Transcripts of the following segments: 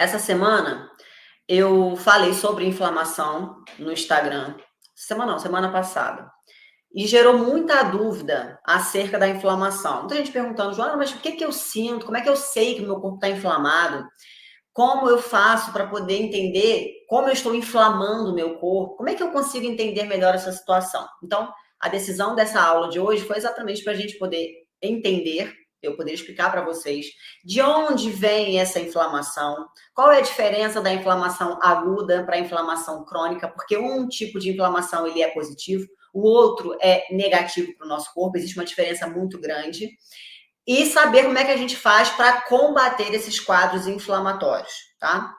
Essa semana eu falei sobre inflamação no Instagram. Semana não, semana passada. E gerou muita dúvida acerca da inflamação. Muita gente perguntando, Joana, mas o que que eu sinto? Como é que eu sei que o meu corpo está inflamado? Como eu faço para poder entender como eu estou inflamando o meu corpo? Como é que eu consigo entender melhor essa situação? Então, a decisão dessa aula de hoje foi exatamente para a gente poder entender, eu poder explicar para vocês de onde vem essa inflamação, qual é a diferença da inflamação aguda para a inflamação crônica, porque um tipo de inflamação ele é positivo, o outro é negativo para o nosso corpo, existe uma diferença muito grande e saber como é que a gente faz para combater esses quadros inflamatórios, tá?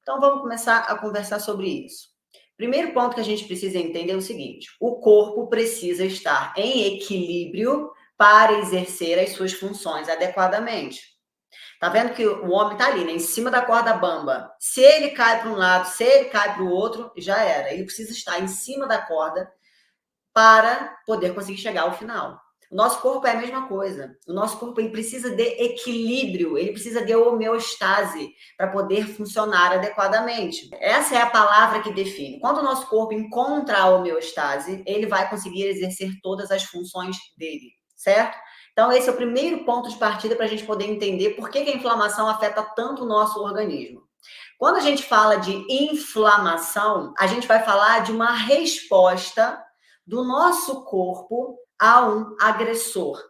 Então vamos começar a conversar sobre isso. Primeiro ponto que a gente precisa entender é o seguinte: o corpo precisa estar em equilíbrio para exercer as suas funções adequadamente. Tá vendo que o homem tá ali, né, em cima da corda bamba. Se ele cai para um lado, se ele cai para o outro, já era. Ele precisa estar em cima da corda para poder conseguir chegar ao final. O nosso corpo é a mesma coisa. O nosso corpo ele precisa de equilíbrio, ele precisa de homeostase para poder funcionar adequadamente. Essa é a palavra que define. Quando o nosso corpo encontra a homeostase, ele vai conseguir exercer todas as funções dele, certo? Então, esse é o primeiro ponto de partida para a gente poder entender por que a inflamação afeta tanto o nosso organismo. Quando a gente fala de inflamação, a gente vai falar de uma resposta do nosso corpo a um agressor.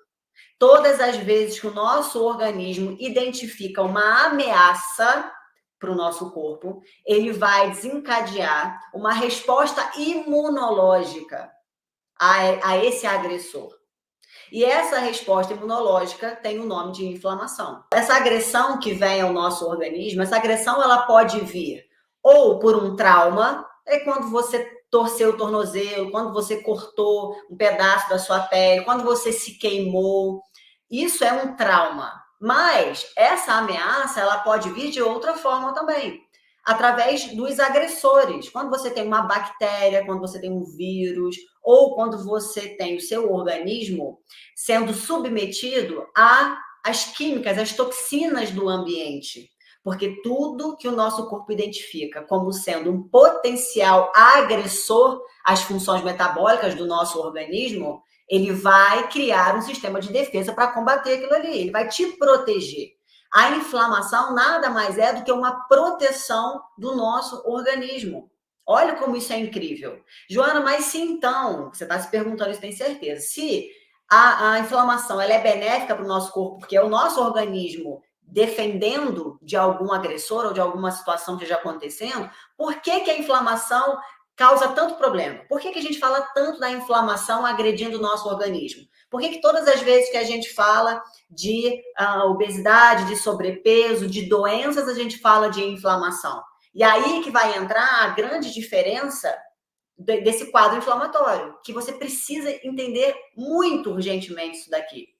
Todas as vezes que o nosso organismo identifica uma ameaça para o nosso corpo, ele vai desencadear uma resposta imunológica a esse agressor. E essa resposta imunológica tem o nome de inflamação. Essa agressão que vem ao nosso organismo, essa agressão ela pode vir ou por um trauma, é quando você torceu o tornozelo, quando você cortou um pedaço da sua pele, quando você se queimou. Isso é um trauma. Mas essa ameaça ela pode vir de outra forma também, através dos agressores. Quando você tem uma bactéria, quando você tem um vírus, ou quando você tem o seu organismo sendo submetido às químicas, às toxinas do ambiente. Porque tudo que o nosso corpo identifica como sendo um potencial agressor às funções metabólicas do nosso organismo, ele vai criar um sistema de defesa para combater aquilo ali, ele vai te proteger. A inflamação nada mais é do que uma proteção do nosso organismo. Olha como isso é incrível. Joana, mas se então, você está se perguntando isso, tem certeza, se a inflamação ela é benéfica para o nosso corpo, porque é o nosso organismo defendendo de algum agressor ou de alguma situação que esteja acontecendo, por que a inflamação causa tanto problema? Por que a gente fala tanto da inflamação agredindo o nosso organismo? Por que todas as vezes que a gente fala de obesidade, de sobrepeso, de doenças, a gente fala de inflamação? E aí que vai entrar a grande diferença desse quadro inflamatório, que você precisa entender muito urgentemente isso daqui.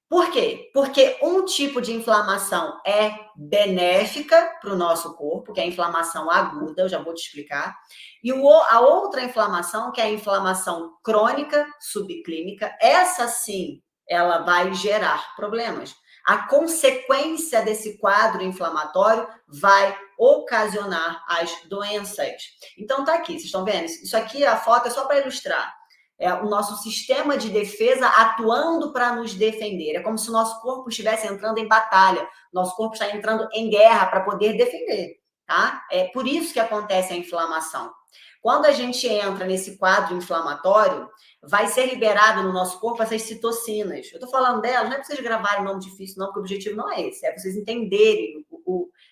Por quê? Porque um tipo de inflamação é benéfica para o nosso corpo, que é a inflamação aguda, eu já vou te explicar, e a outra inflamação, que é a inflamação crônica subclínica, essa sim, ela vai gerar problemas. A consequência desse quadro inflamatório vai ocasionar as doenças. Então tá aqui, vocês estão vendo? Isso aqui, a foto é só para ilustrar. É o nosso sistema de defesa atuando para nos defender. É como se o nosso corpo estivesse entrando em batalha. Nosso corpo está entrando em guerra para poder defender, tá? É por isso que acontece a inflamação. Quando a gente entra nesse quadro inflamatório, vai ser liberado no nosso corpo essas citocinas. Eu estou falando delas, não é para vocês gravarem um nome difícil, não, porque o objetivo não é esse. É para vocês entenderem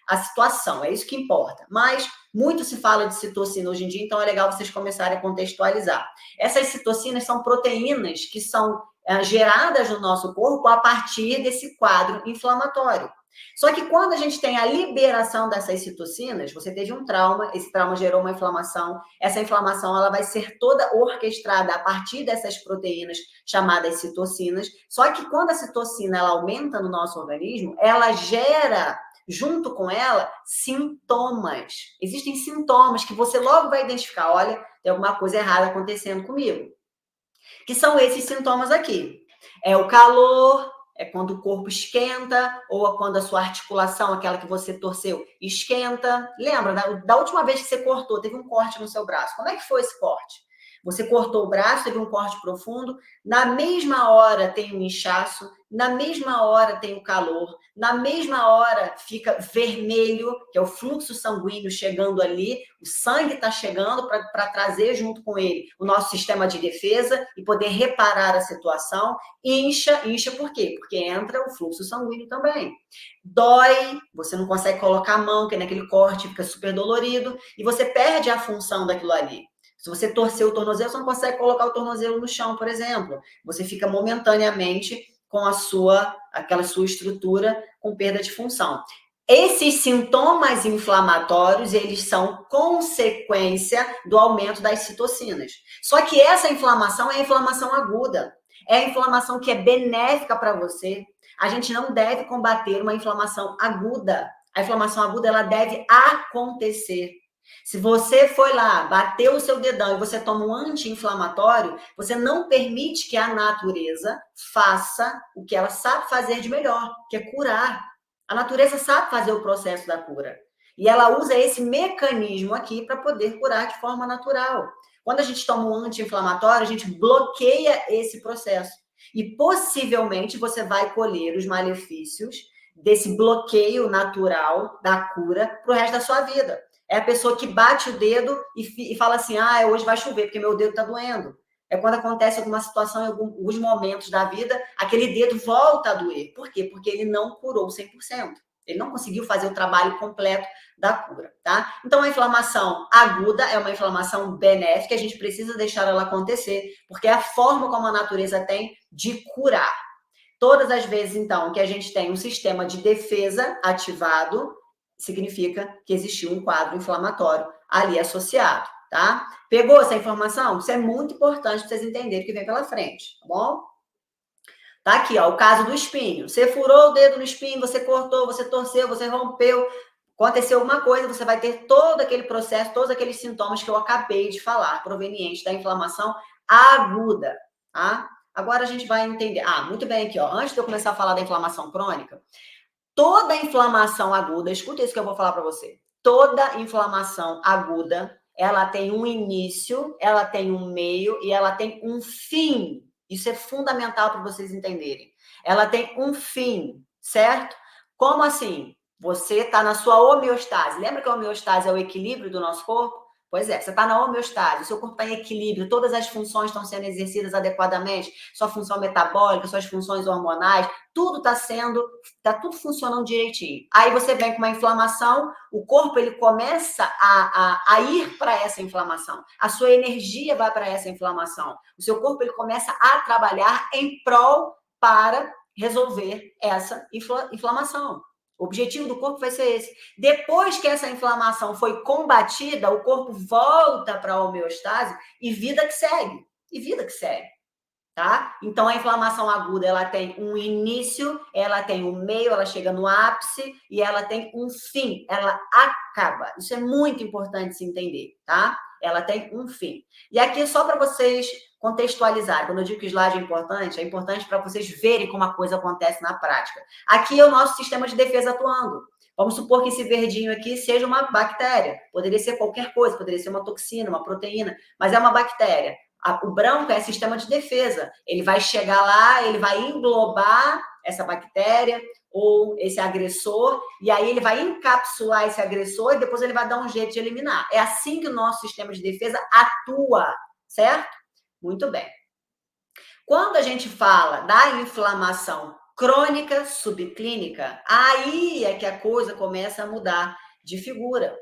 a situação, é isso que importa. Mas muito se fala de citocina hoje em dia, então é legal vocês começarem a contextualizar. Essas citocinas são proteínas que são geradas no nosso corpo a partir desse quadro inflamatório. Só que quando a gente tem a liberação dessas citocinas, você teve um trauma, esse trauma gerou uma inflamação, essa inflamação ela vai ser toda orquestrada a partir dessas proteínas chamadas citocinas, só que quando a citocina ela aumenta no nosso organismo, ela gera junto com ela sintomas. Existem sintomas que você logo vai identificar, olha, tem alguma coisa errada acontecendo comigo. Que são esses sintomas aqui. É o calor, é quando o corpo esquenta, ou é quando a sua articulação, aquela que você torceu, esquenta. Lembra, da última vez que você cortou, teve um corte no seu braço. Como é que foi esse corte? Você cortou o braço, teve um corte profundo, na mesma hora tem um inchaço, na mesma hora tem o calor, na mesma hora fica vermelho, que é o fluxo sanguíneo chegando ali, o sangue está chegando para trazer junto com ele o nosso sistema de defesa e poder reparar a situação. Incha por quê? Porque entra o fluxo sanguíneo também. Dói, você não consegue colocar a mão, que é naquele corte fica super dolorido, e você perde a função daquilo ali. Se você torcer o tornozelo, você não consegue colocar o tornozelo no chão, por exemplo. Você fica momentaneamente com aquela sua estrutura com perda de função. Esses sintomas inflamatórios, eles são consequência do aumento das citocinas. Só que essa inflamação é a inflamação aguda. É a inflamação que é benéfica para você. A gente não deve combater uma inflamação aguda. A inflamação aguda, ela deve acontecer. Se você foi lá, bateu o seu dedão e você toma um anti-inflamatório, você não permite que a natureza faça o que ela sabe fazer de melhor, que é curar. A natureza sabe fazer o processo da cura. E ela usa esse mecanismo aqui para poder curar de forma natural. Quando a gente toma um anti-inflamatório, a gente bloqueia esse processo. E possivelmente você vai colher os malefícios desse bloqueio natural da cura para o resto da sua vida. É a pessoa que bate o dedo e fala assim, hoje vai chover, porque meu dedo está doendo. É quando acontece alguma situação, em alguns momentos da vida, aquele dedo volta a doer. Por quê? Porque ele não curou 100%. Ele não conseguiu fazer o trabalho completo da cura, tá? Então, a inflamação aguda é uma inflamação benéfica, a gente precisa deixar ela acontecer, porque é a forma como a natureza tem de curar. Todas as vezes, então, que a gente tem um sistema de defesa ativado, significa que existiu um quadro inflamatório ali associado, tá? Pegou essa informação? Isso é muito importante para vocês entenderem o que vem pela frente, tá bom? Tá aqui, ó, o caso do espinho. Você furou o dedo no espinho, você cortou, você torceu, você rompeu, aconteceu alguma coisa, você vai ter todo aquele processo, todos aqueles sintomas que eu acabei de falar, provenientes da inflamação aguda, tá? Agora a gente vai entender. Muito bem aqui, ó. Antes de eu começar a falar da inflamação crônica, toda inflamação aguda, escuta isso que eu vou falar para você. Toda inflamação aguda, ela tem um início, ela tem um meio e ela tem um fim. Isso é fundamental para vocês entenderem. Ela tem um fim, certo? Como assim? Você está na sua homeostase. Lembra que a homeostase é o equilíbrio do nosso corpo? Pois é, você está na homeostase, o seu corpo está em equilíbrio, todas as funções estão sendo exercidas adequadamente, sua função metabólica, suas funções hormonais, tudo está tudo funcionando direitinho. Aí você vem com uma inflamação, o corpo ele começa a ir para essa inflamação, a sua energia vai para essa inflamação, o seu corpo ele começa a trabalhar em prol para resolver essa inflamação. O objetivo do corpo vai ser esse. Depois que essa inflamação foi combatida, o corpo volta para a homeostase e vida que segue. E vida que segue. Tá? Então, a inflamação aguda, ela tem um início, ela tem um meio, ela chega no ápice e ela tem um fim, ela acaba. Isso é muito importante se entender, tá? Ela tem um fim. E aqui, só para vocês contextualizarem, quando eu digo que o slide é importante para vocês verem como a coisa acontece na prática. Aqui é o nosso sistema de defesa atuando. Vamos supor que esse verdinho aqui seja uma bactéria. Poderia ser qualquer coisa, poderia ser uma toxina, uma proteína, mas é uma bactéria. O branco é sistema de defesa. Ele vai chegar lá, ele vai englobar essa bactéria ou esse agressor, e aí ele vai encapsular esse agressor e depois ele vai dar um jeito de eliminar. É assim que o nosso sistema de defesa atua, certo? Muito bem. Quando a gente fala da inflamação crônica subclínica, aí é que a coisa começa a mudar de figura.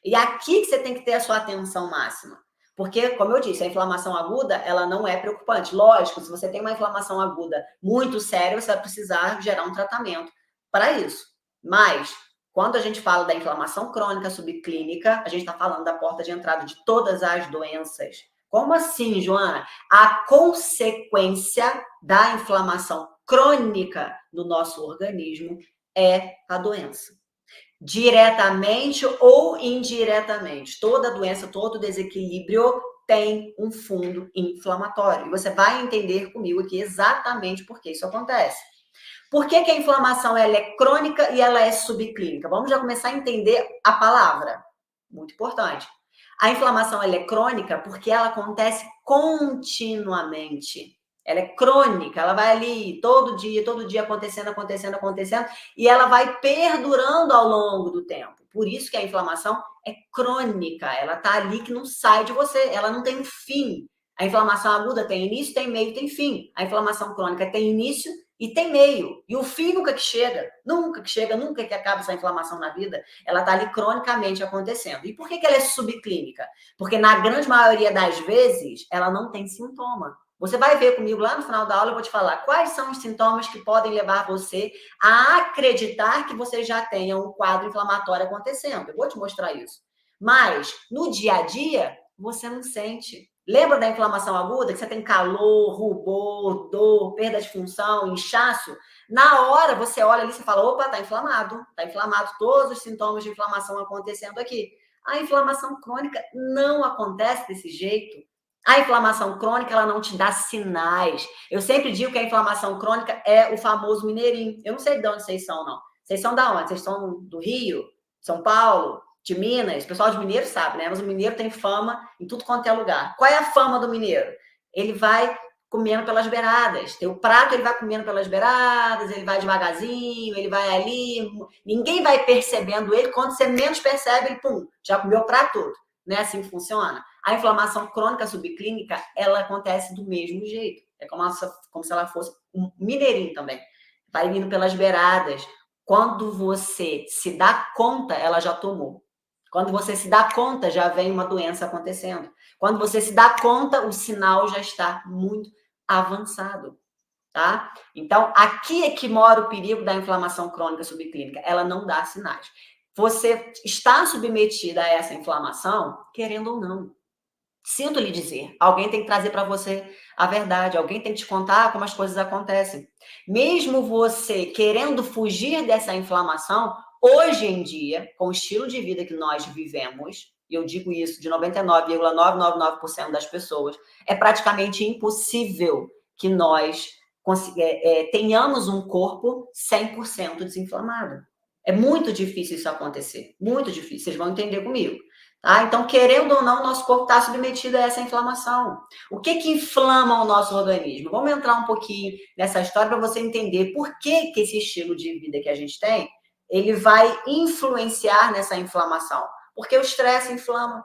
E aqui que você tem que ter a sua atenção máxima. Porque, como eu disse, a inflamação aguda, ela não é preocupante. Lógico, se você tem uma inflamação aguda muito séria, você vai precisar gerar um tratamento para isso. Mas, quando a gente fala da inflamação crônica subclínica, a gente está falando da porta de entrada de todas as doenças. Como assim, Joana? A consequência da inflamação crônica no nosso organismo é a doença. Diretamente ou indiretamente. Toda doença, todo desequilíbrio tem um fundo inflamatório. E você vai entender comigo aqui exatamente por que isso acontece. Por que que a inflamação ela é crônica e ela é subclínica? Vamos já começar a entender a palavra. Muito importante. A inflamação ela é crônica porque ela acontece continuamente. Ela é crônica, ela vai ali todo dia acontecendo, e ela vai perdurando ao longo do tempo. Por isso que a inflamação é crônica, ela tá ali que não sai de você, ela não tem um fim. A inflamação aguda tem início, tem meio, tem fim. A inflamação crônica tem início e tem meio. E o fim nunca que chega, nunca que acaba essa inflamação na vida. Ela está ali cronicamente acontecendo. E por que ela é subclínica? Porque na grande maioria das vezes, ela não tem sintoma. Você vai ver comigo lá no final da aula, eu vou te falar quais são os sintomas que podem levar você a acreditar que você já tenha um quadro inflamatório acontecendo. Eu vou te mostrar isso. Mas, no dia a dia, você não sente. Lembra da inflamação aguda, que você tem calor, rubor, dor, perda de função, inchaço? Na hora, você olha ali e fala, opa, tá inflamado, todos os sintomas de inflamação acontecendo aqui. A inflamação crônica não acontece desse jeito. A inflamação crônica, ela não te dá sinais. Eu sempre digo que a inflamação crônica é o famoso mineirinho. Eu não sei de onde vocês são, não. Vocês são da onde? Vocês são do Rio? São Paulo? De Minas? O pessoal de Mineiro sabe, né? Mas o mineiro tem fama em tudo quanto é lugar. Qual é a fama do mineiro? Ele vai comendo pelas beiradas. Tem o prato, ele vai comendo pelas beiradas, ele vai devagarzinho, ele vai ali. Ninguém vai percebendo ele. Quando você menos percebe, ele, pum, já comeu o prato todo. Não é assim que funciona? A inflamação crônica subclínica, ela acontece do mesmo jeito. É como se ela fosse um mineirinho também. Vai indo pelas beiradas. Quando você se dá conta, ela já tomou. Quando você se dá conta, já vem uma doença acontecendo. Quando você se dá conta, o sinal já está muito avançado, tá? Então, aqui é que mora o perigo da inflamação crônica subclínica. Ela não dá sinais. Você está submetida a essa inflamação, querendo ou não. Sinto lhe dizer, alguém tem que trazer para você a verdade, alguém tem que te contar como as coisas acontecem. Mesmo você querendo fugir dessa inflamação, hoje em dia, com o estilo de vida que nós vivemos, e eu digo isso de 99,999% das pessoas, é praticamente impossível que nós tenhamos um corpo 100% desinflamado. É muito difícil isso acontecer, muito difícil, vocês vão entender comigo. Tá? Então, querendo ou não, nosso corpo está submetido a essa inflamação. O que inflama o nosso organismo? Vamos entrar um pouquinho nessa história para você entender por que esse estilo de vida que a gente tem, ele vai influenciar nessa inflamação. Porque o estresse inflama.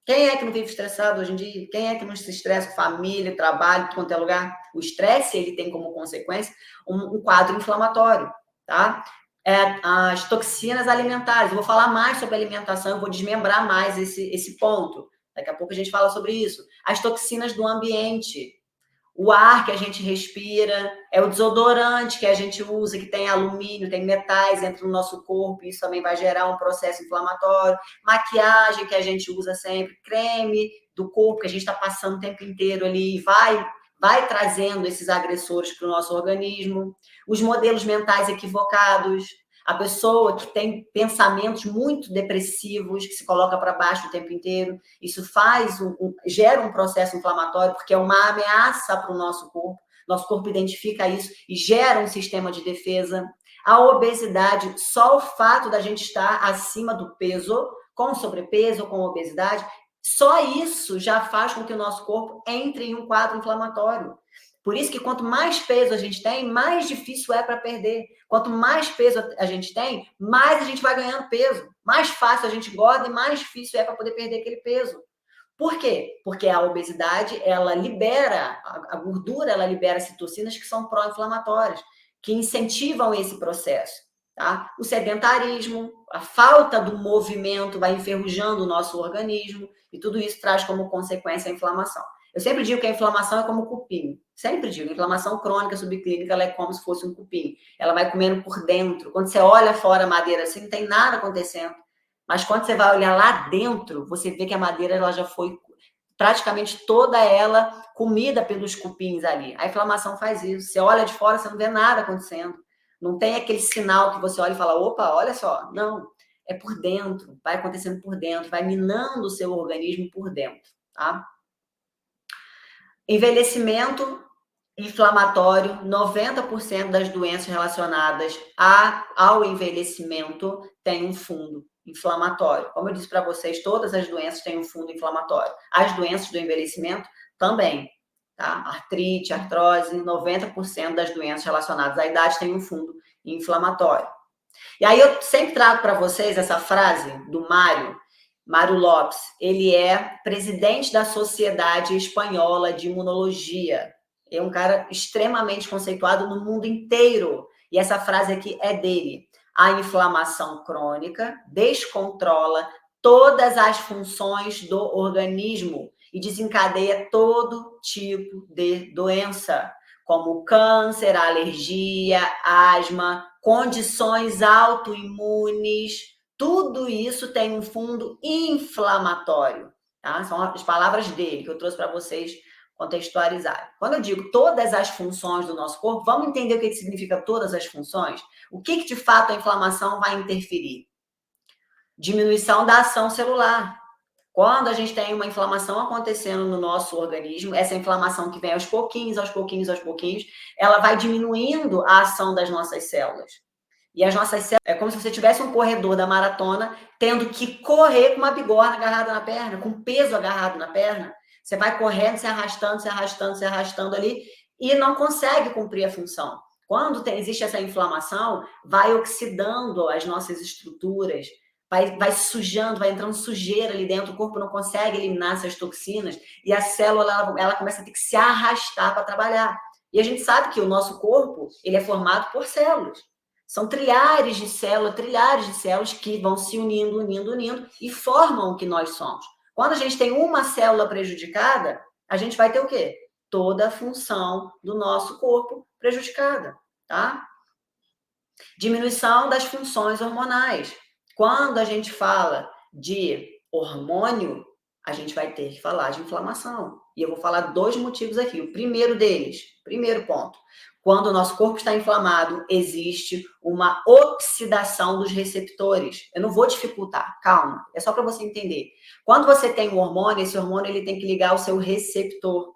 Quem é que não vive estressado hoje em dia? Quem é que não se estressa com família, trabalho, quanto é lugar? O estresse, ele tem como consequência um quadro inflamatório, tá? As toxinas alimentares. Eu vou falar mais sobre alimentação, eu vou desmembrar mais esse ponto. Daqui a pouco a gente fala sobre isso. As toxinas do ambiente, o ar que a gente respira, é o desodorante que a gente usa, que tem alumínio, tem metais dentro do nosso corpo, isso também vai gerar um processo inflamatório. Maquiagem que a gente usa sempre, creme do corpo que a gente está passando o tempo inteiro ali, vai trazendo esses agressores para o nosso organismo. Os modelos mentais equivocados, a pessoa que tem pensamentos muito depressivos, que se coloca para baixo o tempo inteiro, isso gera um processo inflamatório, porque é uma ameaça para o nosso corpo identifica isso e gera um sistema de defesa. A obesidade, só o fato da gente estar acima do peso, com sobrepeso ou com obesidade, só isso já faz com que o nosso corpo entre em um quadro inflamatório. Por isso que quanto mais peso a gente tem, mais difícil é para perder. Quanto mais peso a gente tem, mais a gente vai ganhando peso. Mais fácil a gente engorda e mais difícil é para poder perder aquele peso. Por quê? Porque a obesidade, ela libera, a gordura, ela libera citocinas que são pró-inflamatórias, que incentivam esse processo. Tá? O sedentarismo, a falta do movimento vai enferrujando o nosso organismo e tudo isso traz como consequência a inflamação. Eu sempre digo que a inflamação é como um cupim. Sempre digo, a inflamação crônica subclínica ela é como se fosse um cupim. Ela vai comendo por dentro. Quando você olha fora a madeira assim, não tem nada acontecendo. Mas quando você vai olhar lá dentro, você vê que a madeira ela já foi praticamente toda ela comida pelos cupins ali. A inflamação faz isso. Você olha de fora, você não vê nada acontecendo. Não tem aquele sinal que você olha e fala, opa, olha só. Não, é por dentro, vai acontecendo por dentro, vai minando o seu organismo por dentro, tá? Envelhecimento inflamatório, 90% das doenças relacionadas ao envelhecimento tem um fundo inflamatório. Como eu disse para vocês, todas as doenças têm um fundo inflamatório. As doenças do envelhecimento também, tá? Artrite, artrose, 90% das doenças relacionadas à idade têm um fundo inflamatório. E aí eu sempre trago para vocês essa frase do Mário Lopes. Ele é presidente da Sociedade Espanhola de Imunologia. É um cara extremamente conceituado no mundo inteiro. E essa frase aqui é dele. A inflamação crônica descontrola todas as funções do organismo e desencadeia todo tipo de doença, como câncer, alergia, asma, condições autoimunes. Tudo isso tem um fundo inflamatório. Tá? São as palavras dele que eu trouxe para vocês contextualizar. Quando eu digo todas as funções do nosso corpo, vamos entender o que significa todas as funções? O que de fato a inflamação vai interferir? Diminuição da ação celular. Quando a gente tem uma inflamação acontecendo no nosso organismo, essa inflamação que vem aos pouquinhos, ela vai diminuindo a ação das nossas células. E as nossas células, é como se você tivesse um corredor da maratona tendo que correr com uma bigorna agarrada na perna, com peso agarrado na perna. Você vai correndo, se arrastando ali e não consegue cumprir a função. Quando existe essa inflamação, vai oxidando as nossas estruturas, vai sujando, vai entrando sujeira ali dentro, o corpo não consegue eliminar essas toxinas e a célula ela começa a ter que se arrastar para trabalhar. E a gente sabe que o nosso corpo ele é formado por células. São trilhares de células que vão se unindo e formam o que nós somos. Quando a gente tem uma célula prejudicada, a gente vai ter o quê? Toda a função do nosso corpo prejudicada, tá? Diminuição das funções hormonais. Quando a gente fala de hormônio, a gente vai ter que falar de inflamação. E eu vou falar 2 motivos aqui. O primeiro deles, primeiro ponto, quando o nosso corpo está inflamado, existe uma oxidação dos receptores. Eu não vou dificultar, calma, é só para você entender. Quando você tem um hormônio, esse hormônio ele tem que ligar ao seu receptor.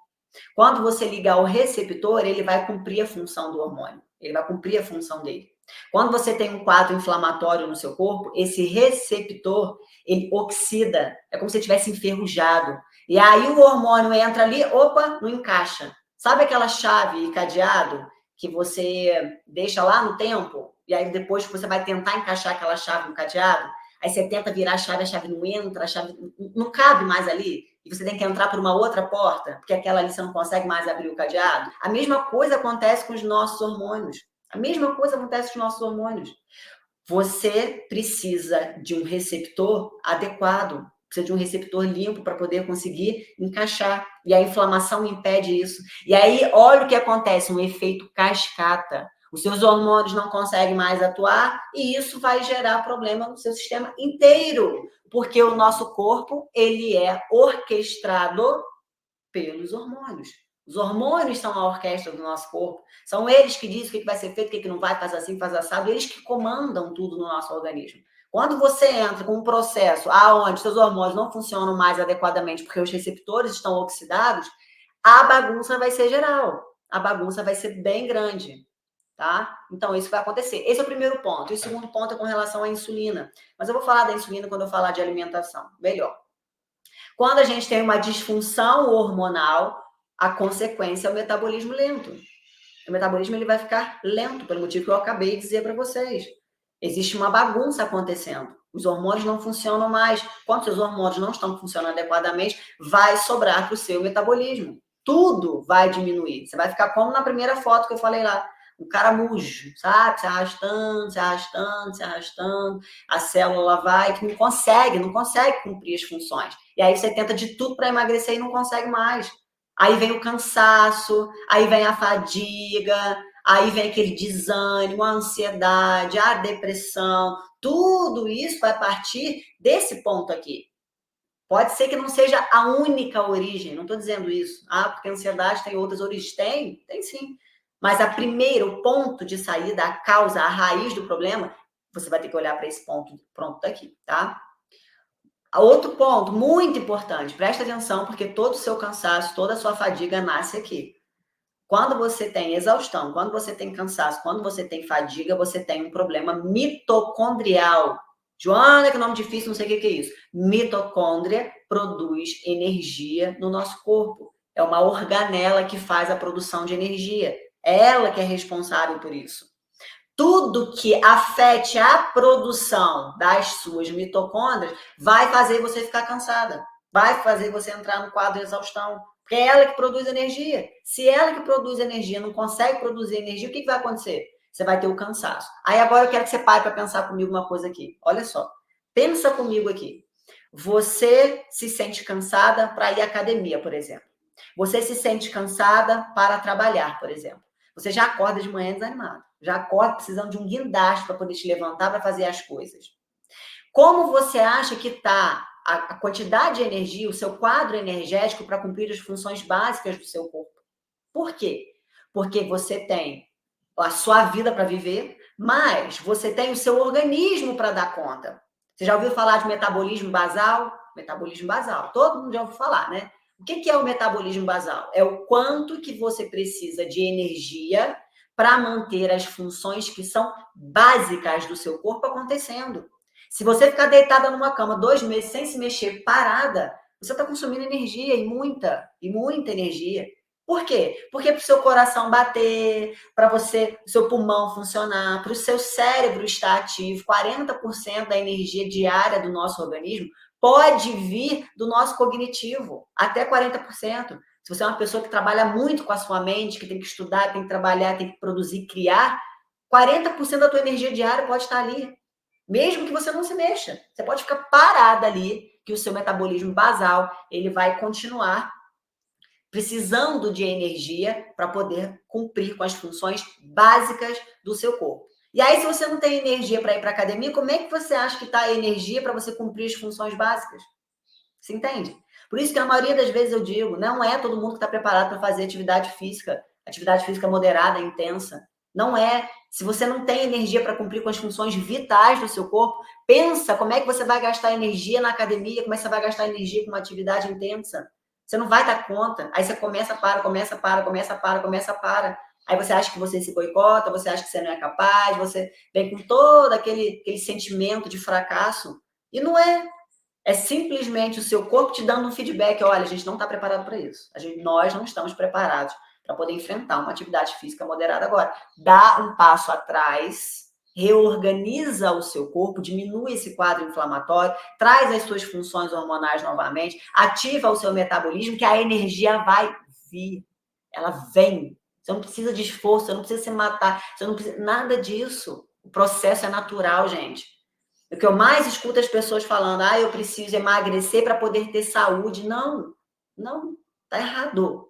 Quando você ligar o receptor, ele vai cumprir a função do hormônio, ele vai cumprir a função dele. Quando você tem um quadro inflamatório no seu corpo, esse receptor, ele oxida, é como se estivesse enferrujado. E aí o hormônio entra ali, opa, não encaixa. Sabe aquela chave e cadeado que você deixa lá no tempo? E aí depois você vai tentar encaixar aquela chave no cadeado? Aí você tenta virar a chave não entra, a chave não cabe mais ali. E você tem que entrar por uma outra porta, porque aquela ali você não consegue mais abrir o cadeado. A mesma coisa acontece com os nossos hormônios. A mesma coisa acontece com os nossos hormônios. Você precisa de um receptor adequado, precisa de um receptor limpo para poder conseguir encaixar. E a inflamação impede isso. E aí, olha o que acontece, um efeito cascata. Os seus hormônios não conseguem mais atuar e isso vai gerar problema no seu sistema inteiro, porque o nosso corpo, ele é orquestrado pelos hormônios. Os hormônios são a orquestra do nosso corpo. São eles que dizem o que vai ser feito, o que não vai, faz assim, faz assado. Eles que comandam tudo no nosso organismo. Quando você entra com um processo aonde seus hormônios não funcionam mais adequadamente porque os receptores estão oxidados, a bagunça vai ser geral. A bagunça vai ser bem grande. Tá? Então, isso vai acontecer. Esse é o primeiro ponto. E o segundo ponto é com relação à insulina. Mas eu vou falar da insulina quando eu falar de alimentação. Melhor. Quando a gente tem uma disfunção hormonal, a consequência é o metabolismo lento. O metabolismo ele vai ficar lento, pelo motivo que eu acabei de dizer para vocês. Existe uma bagunça acontecendo. Os hormônios não funcionam mais. Quando seus hormônios não estão funcionando adequadamente, vai sobrar para o seu metabolismo. Tudo vai diminuir. Você vai ficar como na primeira foto que eu falei lá. Um caramujo, sabe? Se arrastando, se arrastando, se arrastando. A célula vai que não consegue cumprir as funções. E aí você tenta de tudo para emagrecer e não consegue mais. Aí vem o cansaço, aí vem a fadiga, aí vem aquele desânimo, a ansiedade, a depressão. Tudo isso vai partir desse ponto aqui. Pode ser que não seja a única origem, não estou dizendo isso. Ah, porque a ansiedade tem outras origens. Tem sim. Mas o ponto de saída, a causa, a raiz do problema, você vai ter que olhar para esse ponto pronto daqui, tá? Outro ponto muito importante, presta atenção, porque todo o seu cansaço, toda a sua fadiga nasce aqui. Quando você tem exaustão, quando você tem cansaço, quando você tem fadiga, você tem um problema mitocondrial. Joana, que nome difícil, não sei o que é isso. Mitocôndria produz energia no nosso corpo. É uma organela que faz a produção de energia. É ela que é responsável por isso. Tudo que afete a produção das suas mitocôndrias vai fazer você ficar cansada, vai fazer você entrar no quadro de exaustão, porque é ela que produz energia. Se ela que produz energia não consegue produzir energia, o que vai acontecer? Você vai ter o cansaço. Aí agora eu quero que você pare para pensar comigo uma coisa aqui. Olha só, pensa comigo aqui. Você se sente cansada para ir à academia, por exemplo. Você se sente cansada para trabalhar, por exemplo. Você já acorda de manhã desanimado. Já acorda precisando de um guindaste para poder te levantar para fazer as coisas. Como você acha que está a quantidade de energia, o seu quadro energético para cumprir as funções básicas do seu corpo? Por quê? Porque você tem a sua vida para viver, mas você tem o seu organismo para dar conta. Você já ouviu falar de metabolismo basal? Metabolismo basal. Todo mundo já ouviu falar, né? O que é o metabolismo basal? É o quanto que você precisa de energia para manter as funções que são básicas do seu corpo acontecendo. Se você ficar deitada numa cama 2 meses sem se mexer, parada, você está consumindo energia e muita energia. Por quê? Porque para o seu coração bater, para você, o seu pulmão funcionar, para o seu cérebro estar ativo, 40% da energia diária do nosso organismo pode vir do nosso cognitivo, até 40%. Se você é uma pessoa que trabalha muito com a sua mente, que tem que estudar, tem que trabalhar, tem que produzir, criar, 40% da tua energia diária pode estar ali. Mesmo que você não se mexa. Você pode ficar parada ali, que o seu metabolismo basal, ele vai continuar precisando de energia para poder cumprir com as funções básicas do seu corpo. E aí, se você não tem energia para ir para a academia, como é que você acha que está a energia para você cumprir as funções básicas? Você entende? Por isso que a maioria das vezes eu digo, não é todo mundo que está preparado para fazer atividade física moderada, intensa. Não é. Se você não tem energia para cumprir com as funções vitais do seu corpo, pensa como é que você vai gastar energia na academia, como é que você vai gastar energia com uma atividade intensa. Você não vai dar conta. Aí você começa, para. Aí você acha que você se boicota, você acha que você não é capaz, você vem com todo aquele sentimento de fracasso. E não é. É simplesmente o seu corpo te dando um feedback. Olha, a gente não está preparado para isso. Nós não estamos preparados para poder enfrentar uma atividade física moderada agora. Dá um passo atrás, reorganiza o seu corpo, diminui esse quadro inflamatório, traz as suas funções hormonais novamente, ativa o seu metabolismo, que a energia vai vir. Ela vem. Você não precisa de esforço, você não precisa se matar, você não precisa nada disso. O processo é natural, gente. O que eu mais escuto as pessoas falando, eu preciso emagrecer para poder ter saúde. Não, tá errado.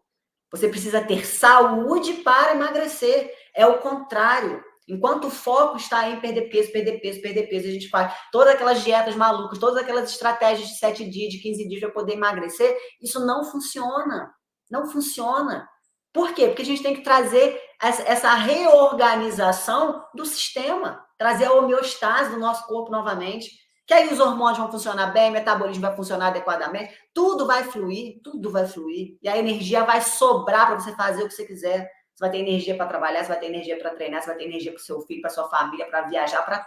Você precisa ter saúde para emagrecer. É o contrário. Enquanto o foco está em perder peso, a gente faz todas aquelas dietas malucas, todas aquelas estratégias de 7 dias, de 15 dias para poder emagrecer, isso não funciona. Não funciona. Por quê? Porque a gente tem que trazer essa reorganização do sistema, trazer a homeostase do nosso corpo novamente, que aí os hormônios vão funcionar bem, o metabolismo vai funcionar adequadamente, tudo vai fluir, e a energia vai sobrar para você fazer o que você quiser. Você vai ter energia para trabalhar, você vai ter energia para treinar, você vai ter energia para o seu filho, para sua família, para viajar, para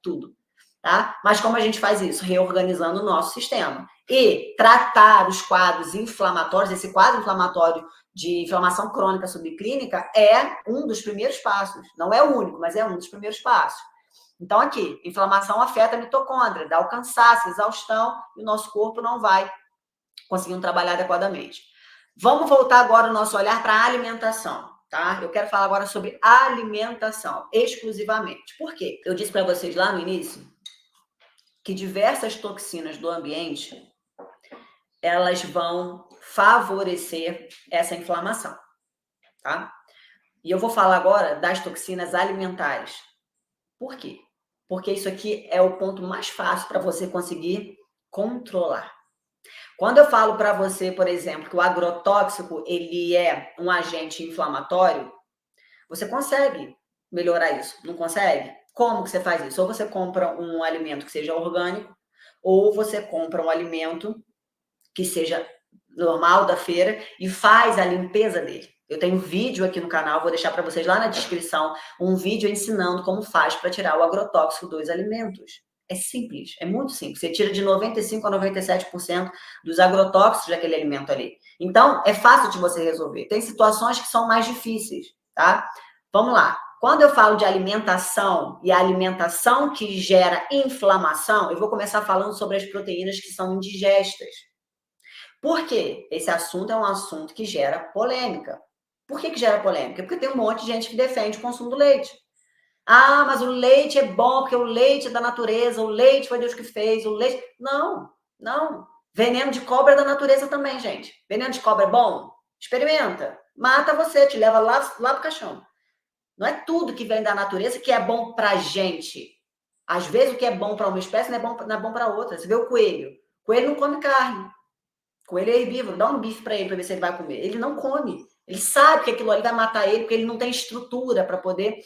tudo, tá? Mas como a gente faz isso? Reorganizando o nosso sistema. E tratar os quadros inflamatórios, esse quadro inflamatório de inflamação crônica subclínica é um dos primeiros passos. Não é o único, mas é um dos primeiros passos. Então, aqui, inflamação afeta a mitocôndria, dá o cansaço, exaustão, e o nosso corpo não vai conseguir trabalhar adequadamente. Vamos voltar agora o nosso olhar para a alimentação, tá? Eu quero falar agora sobre alimentação, exclusivamente. Por quê? Eu disse para vocês lá no início que diversas toxinas do ambiente, elas vão favorecer essa inflamação, tá? E eu vou falar agora das toxinas alimentares. Por quê? Porque isso aqui é o ponto mais fácil para você conseguir controlar. Quando eu falo para você, por exemplo, que o agrotóxico, ele é um agente inflamatório, você consegue melhorar isso, não consegue? Como que você faz isso? Ou você compra um alimento que seja orgânico, ou você compra um alimento que seja normal da feira e faz a limpeza dele. Eu tenho vídeo aqui no canal, vou deixar para vocês lá na descrição, um vídeo ensinando como faz para tirar o agrotóxico dos alimentos. É simples, é muito simples. Você tira de 95% a 97% dos agrotóxicos daquele alimento ali. Então, é fácil de você resolver. Tem situações que são mais difíceis, tá? Vamos lá. Quando eu falo de alimentação e a alimentação que gera inflamação, eu vou começar falando sobre as proteínas que são indigestas. Por quê? Esse assunto é um assunto que gera polêmica. Por que gera polêmica? Porque tem um monte de gente que defende o consumo do leite. Ah, mas o leite é bom, porque o leite é da natureza, o leite foi Deus que fez, o leite... Não, não. Veneno de cobra é da natureza também, gente. Veneno de cobra é bom? Experimenta. Mata você, te leva lá pro caixão. Não é tudo que vem da natureza que é bom pra gente. Às vezes o que é bom para uma espécie não é bom para outra. Você vê o coelho. O coelho não come carne. O coelho é herbívoro. Dá um bife para ele para ver se ele vai comer. Ele não come. Ele sabe que aquilo ali vai matar ele porque ele não tem estrutura para poder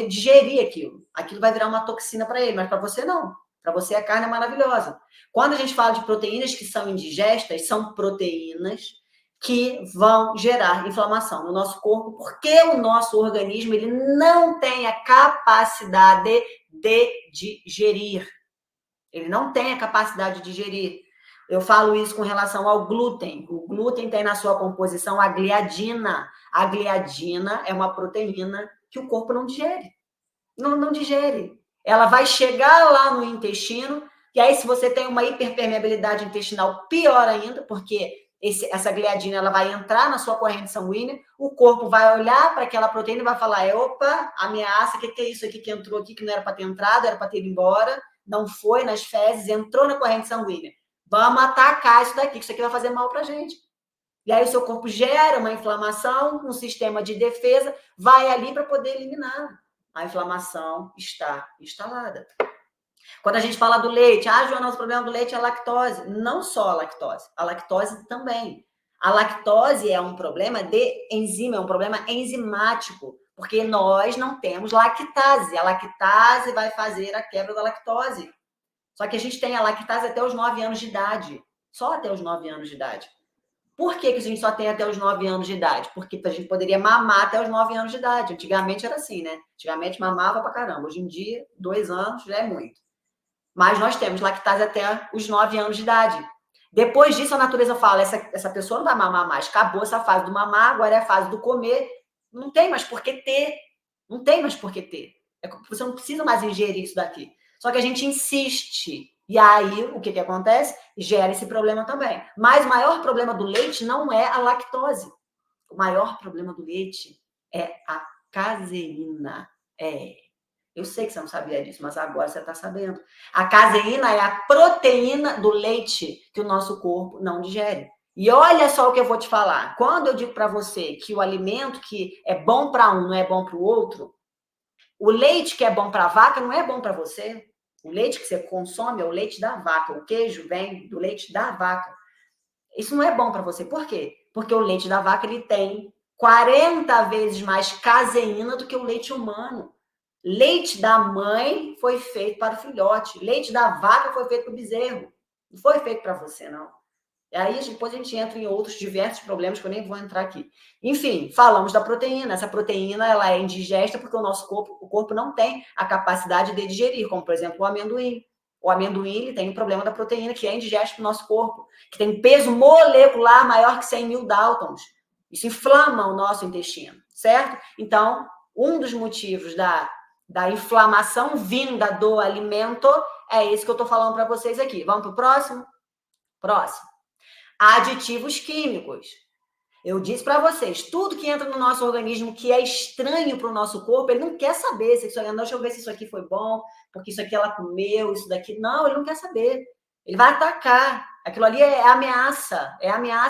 digerir aquilo. Aquilo vai virar uma toxina para ele, mas para você não. Para você a carne é maravilhosa. Quando a gente fala de proteínas que são indigestas, são proteínas que vão gerar inflamação no nosso corpo, porque o nosso organismo ele não tem a capacidade de digerir. Ele não tem a capacidade de digerir. Eu falo isso com relação ao glúten. O glúten tem na sua composição a gliadina. A gliadina é uma proteína que o corpo não digere. Não digere. Ela vai chegar lá no intestino, e aí se você tem uma hiperpermeabilidade intestinal, pior ainda, porque essa gliadina ela vai entrar na sua corrente sanguínea, o corpo vai olhar para aquela proteína e vai falar, opa, ameaça, o que é isso aqui que entrou aqui, que não era para ter entrado, era para ter ido embora, não foi nas fezes, entrou na corrente sanguínea. Vamos atacar isso daqui, que isso aqui vai fazer mal para a gente. E aí o seu corpo gera uma inflamação, um sistema de defesa vai ali para poder eliminar. A inflamação está instalada. Quando a gente fala do leite, Joana, o problema do leite é a lactose. Não só a lactose também. A lactose é um problema de enzima, é um problema enzimático, porque nós não temos lactase. A lactase vai fazer a quebra da lactose. Só que a gente tem a lactase até os 9 anos de idade. Só até os 9 anos de idade. Por que a gente só tem até os 9 anos de idade? Porque a gente poderia mamar até os 9 anos de idade. Antigamente era assim, né? Antigamente mamava pra caramba. Hoje em dia, 2 anos já é muito. Mas nós temos lactase até os 9 anos de idade. Depois disso, a natureza fala, essa pessoa não vai mamar mais. Acabou essa fase do mamar, agora é a fase do comer. Não tem mais por que ter. Não tem mais por que ter. Você não precisa mais ingerir isso daqui. Só que a gente insiste. E aí, o que acontece? Gera esse problema também. Mas o maior problema do leite não é a lactose. O maior problema do leite é a caseína. Eu sei que você não sabia disso, mas agora você está sabendo. A caseína é a proteína do leite que o nosso corpo não digere. E olha só o que eu vou te falar. Quando eu digo para você que o alimento que é bom para um não é bom para o outro, o leite que é bom para a vaca não é bom para você. O leite que você consome é o leite da vaca. O queijo vem do leite da vaca. Isso não é bom para você. Por quê? Porque o leite da vaca ele tem 40 vezes mais caseína do que o leite humano. Leite da mãe foi feito para o filhote. Leite da vaca foi feito para o bezerro. Não foi feito para você, não. E aí, depois a gente entra em outros diversos problemas que eu nem vou entrar aqui. Enfim, falamos da proteína. Essa proteína ela é indigesta porque o corpo não tem a capacidade de digerir, como, por exemplo, o amendoim. O amendoim ele tem um problema da proteína que é indigesto para o nosso corpo, que tem um peso molecular maior que 100.000 Daltons. Isso inflama o nosso intestino, certo? Então, um dos motivos da inflamação vinda do alimento é esse que eu estou falando para vocês aqui. Vamos para o próximo? Próximo. Aditivos químicos. Eu disse para vocês, tudo que entra no nosso organismo que é estranho para o nosso corpo, ele não quer saber se isso aqui, deixa eu ver se isso aqui foi bom, porque isso aqui ela comeu, isso daqui. Não, ele não quer saber. Ele vai atacar. Aquilo ali é ameaça,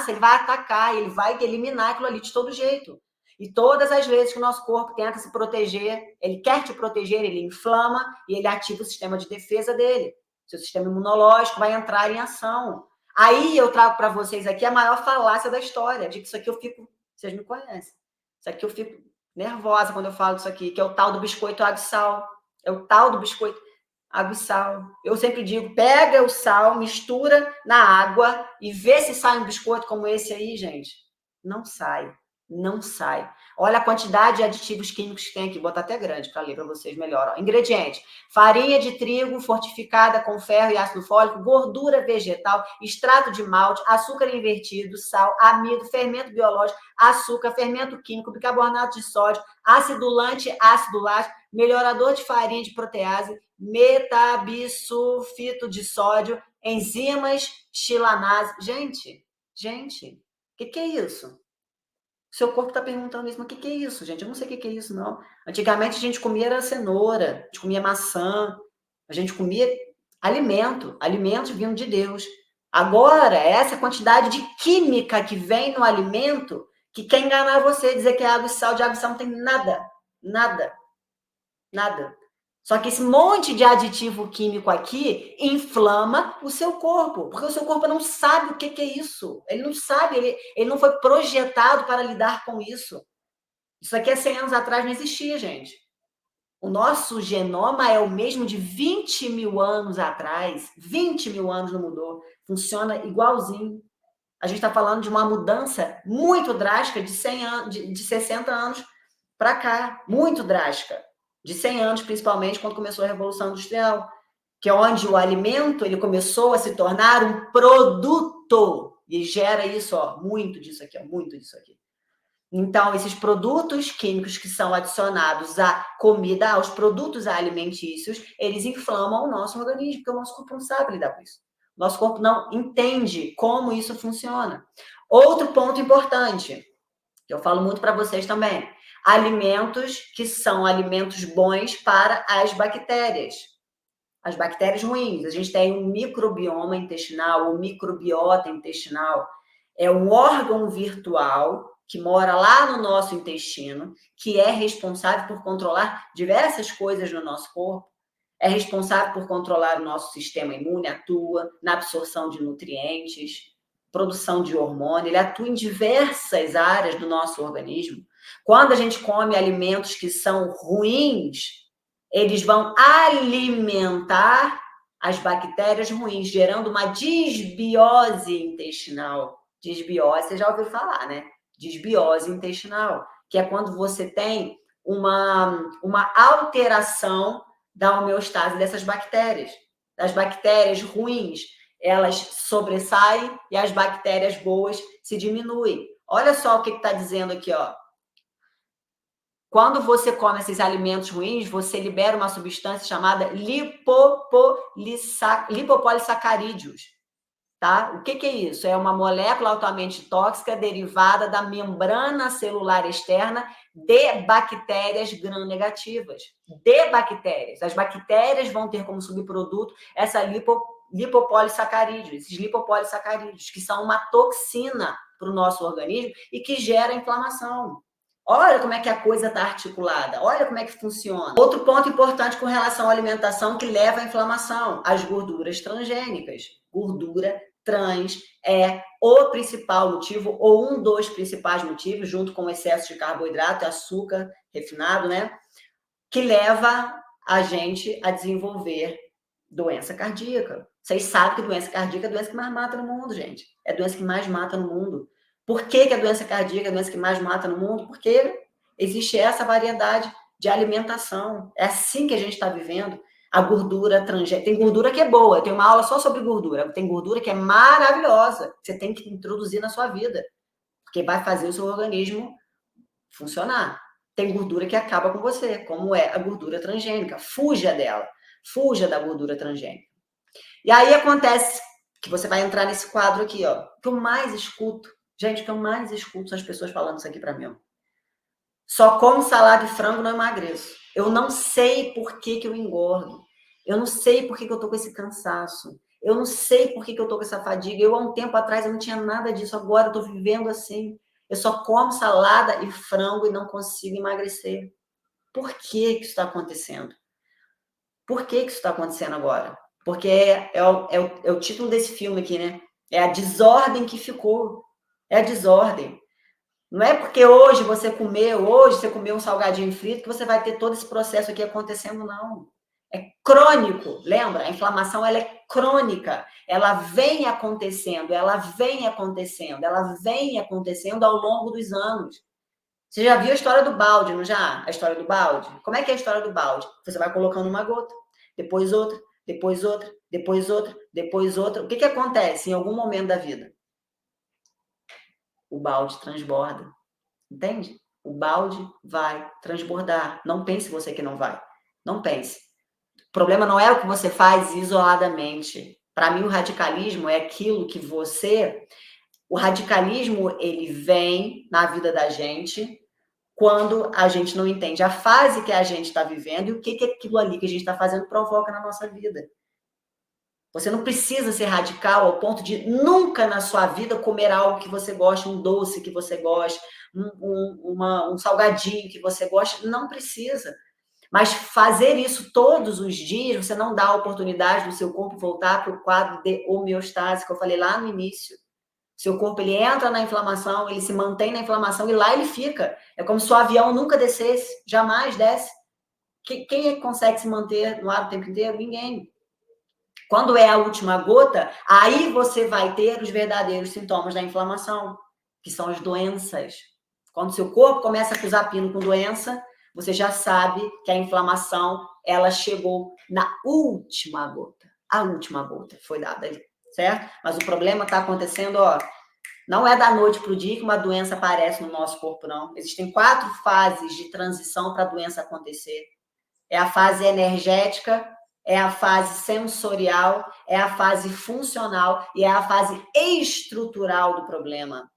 ele vai atacar, ele vai eliminar aquilo ali de todo jeito. E todas as vezes que o nosso corpo tenta se proteger, ele quer te proteger, ele inflama e ele ativa o sistema de defesa dele. Seu sistema imunológico vai entrar em ação. Aí eu trago para vocês aqui a maior falácia da história, de que isso aqui eu fico... Vocês me conhecem. Isso aqui eu fico nervosa quando eu falo disso aqui, que é o tal do biscoito água e sal. É o tal do biscoito água e sal. Eu sempre digo, pega o sal, mistura na água e vê se sai um biscoito como esse aí, gente. Não sai. Não sai. Olha a quantidade de aditivos químicos que tem aqui. Vou botar até grande para ler para vocês melhor. Ó. Ingredientes: farinha de trigo fortificada com ferro e ácido fólico, gordura vegetal, extrato de malte, açúcar invertido, sal, amido, fermento biológico, açúcar, fermento químico, bicarbonato de sódio, acidulante, ácido lático, melhorador de farinha de protease, metabisulfito de sódio, enzimas, xilanase. Gente, o que é isso? Seu corpo está perguntando isso, mas o que é isso, gente? Eu não sei o que é isso, não. Antigamente a gente comia cenoura, a gente comia maçã, a gente comia alimentos vindo de Deus. Agora, essa quantidade de química que vem no alimento, que quer enganar você, dizer que é água e sal, de água e sal não tem nada. Só que esse monte de aditivo químico aqui inflama o seu corpo, porque o seu corpo não sabe o que é isso. Ele não sabe, ele não foi projetado para lidar com isso. Isso aqui há 100 anos atrás não existia, gente. O nosso genoma é o mesmo de 20 mil anos atrás. 20 mil anos não mudou. Funciona igualzinho. A gente está falando de uma mudança muito drástica de 100 anos, de 60 anos para cá. Muito drástica. De 100 anos, principalmente, quando começou a Revolução Industrial, que é onde o alimento ele começou a se tornar um produto. E gera isso, ó, muito disso aqui, ó, muito disso aqui. Então, esses produtos químicos que são adicionados à comida, aos produtos alimentícios, eles inflamam o nosso organismo, porque o nosso corpo não sabe lidar com isso. Nosso corpo não entende como isso funciona. Outro ponto importante, que eu falo muito para vocês também, alimentos que são alimentos bons para as bactérias. As bactérias ruins. A gente tem um microbioma intestinal, o microbiota intestinal. É um órgão virtual que mora lá no nosso intestino, que é responsável por controlar diversas coisas no nosso corpo. É responsável por controlar o nosso sistema imune, atua na absorção de nutrientes, produção de hormônio, ele atua em diversas áreas do nosso organismo. Quando a gente come alimentos que são ruins, eles vão alimentar as bactérias ruins, gerando uma disbiose intestinal. Disbiose, você já ouviu falar, né? Disbiose intestinal, que é quando você tem uma alteração da homeostase dessas bactérias. As bactérias ruins, elas sobressaem e as bactérias boas se diminuem. Olha só o que está dizendo aqui, ó. Quando você come esses alimentos ruins, você libera uma substância chamada lipopolissacarídeos, tá? O que é isso? É uma molécula altamente tóxica derivada da membrana celular externa de bactérias gram-negativas. De bactérias. As bactérias vão ter como subproduto essa lipopolissacarídeos, esses lipopolissacarídeos, que são uma toxina para o nosso organismo e que gera inflamação. Olha como é que a coisa está articulada, olha como é que funciona. Outro ponto importante com relação à alimentação que leva à inflamação, as gorduras transgênicas. Gordura trans é o principal motivo, ou um dos principais motivos, junto com o excesso de carboidrato e açúcar refinado, né? Que leva a gente a desenvolver doença cardíaca. Vocês sabem que doença cardíaca é a doença que mais mata no mundo, gente. É a doença que mais mata no mundo. Por que a doença cardíaca é a doença que mais mata no mundo? Porque existe essa variedade de alimentação. É assim que a gente está vivendo. A gordura transgênica. Tem gordura que é boa. Tem uma aula só sobre gordura. Tem gordura que é maravilhosa. Você tem que introduzir na sua vida. Porque vai fazer o seu organismo funcionar. Tem gordura que acaba com você, como é a gordura transgênica. Fuja dela. Fuja da gordura transgênica. E aí acontece que você vai entrar nesse quadro aqui, ó. O que eu mais escuto, gente, o que eu mais escuto são as pessoas falando isso aqui para mim, ó. Só como salada e frango, não emagreço. Eu não sei por que eu engordo. Eu não sei por que eu tô com esse cansaço. Eu não sei por que eu tô com essa fadiga. Eu, há um tempo atrás, eu não tinha nada disso. Agora eu tô vivendo assim. Eu só como salada e frango e não consigo emagrecer. Por que isso está acontecendo? Por que isso está acontecendo agora? Porque é o título desse filme aqui, né? É a desordem que ficou. É a desordem. Não é porque hoje você comeu um salgadinho frito que você vai ter todo esse processo aqui acontecendo, não. É crônico, lembra? A inflamação ela é crônica, ela vem acontecendo, ela vem acontecendo, ela vem acontecendo ao longo dos anos. Você já viu a história do balde, não já? A história do balde? Como é que é a história do balde? Você vai colocando uma gota, depois outra, depois outra, depois outra, depois outra. O que, que acontece em algum momento da vida? O balde transborda, entende? O balde vai transbordar. Não pense você que não vai. Não pense. O problema não é o que você faz isoladamente. Para mim, o radicalismo é aquilo que você... O radicalismo, ele vem na vida da gente quando a gente não entende a fase que a gente está vivendo e o que aquilo ali que a gente está fazendo provoca na nossa vida. Você não precisa ser radical ao ponto de nunca na sua vida comer algo que você gosta, um doce que você gosta, um salgadinho que você gosta. Não precisa. Mas fazer isso todos os dias, você não dá a oportunidade do seu corpo voltar para o quadro de homeostase, que eu falei lá no início. Seu corpo, ele entra na inflamação, ele se mantém na inflamação e lá ele fica. É como se o avião nunca descesse, jamais desce. Quem é que consegue se manter no ar o tempo inteiro? Ninguém. Quando é a última gota, aí você vai ter os verdadeiros sintomas da inflamação, que são as doenças. Quando seu corpo começa a acusar pino com doença, você já sabe que a inflamação, ela chegou na última gota. A última gota foi dada ali, certo? Mas o problema está acontecendo, ó, não é da noite para o dia que uma doença aparece no nosso corpo, não. Existem 4 fases de transição para a doença acontecer. É a fase energética, é a fase sensorial, é a fase funcional e é a fase estrutural do problema.